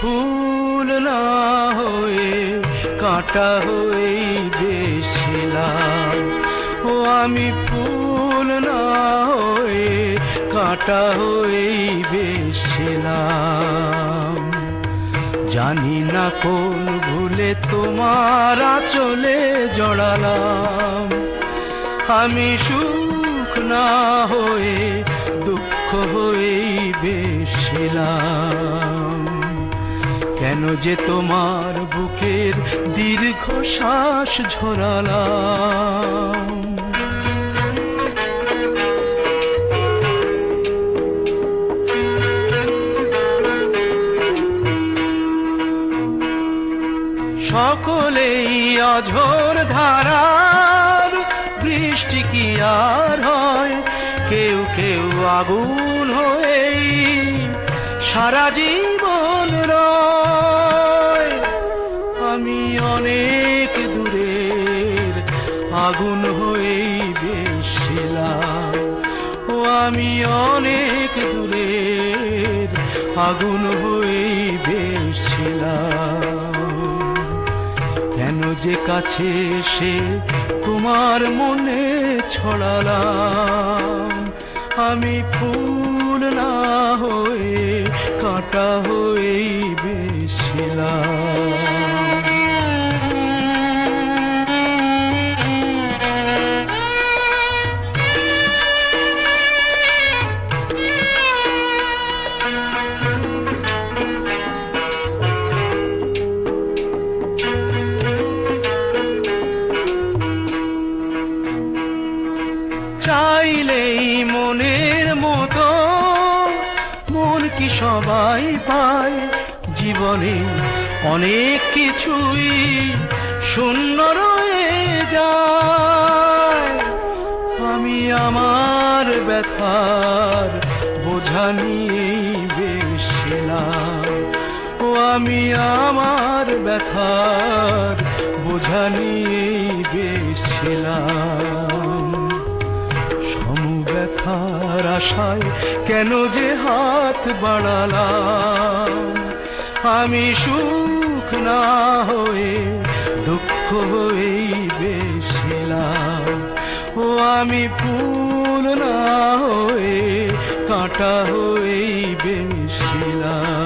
ফুল না হয়ে কাঁটা হয়েই বেশিলাম। ও আমি ফুল না হয়ে কাঁটা হয়েই বেশিলাম। জানি না কোন ভুলে তোমার আঁচলে জড়ালাম। আমি সুখ না হয়ে দুঃখ হয়েই বেশিলাম। কেন যে তোমার বুকের দীর্ঘ শ্বাস ঝরালাম। সকলেই অঝোর ধারার বৃষ্টি কি আর হয়, কেউ কেউ আগুন হয়েই সারা জীবন রয়। আমি অনেক দূরের আগুন হয়েই বেশিলাম। ও আমি অনেক দূরের আগুন হয়েই বেশিলাম। কেন যে কাছে এসে তোমার মনে ছড়ালাম। আমি ফুল না হয়ে কাঁটা হয়েই বেশিলাম। চাইলেই মনের মতো মন কি সবাই পায়, জীবনে অনেক কিছুই শূন্য রয়ে যায়। আমি আমার ব্যথার বোঝা নিয়েই বেশিলাম। ও আমি আমার ব্যথার বোঝা নিয়েই বেশিলাম। ব্যথার আশায় কেন যে হাত বাড়ালাম। আমি সুখ না হয়ে দুঃখ হয়েই বেশিলাম। ও আমি ফুল না হয়ে কাঁটা হয়েই বেশিলাম।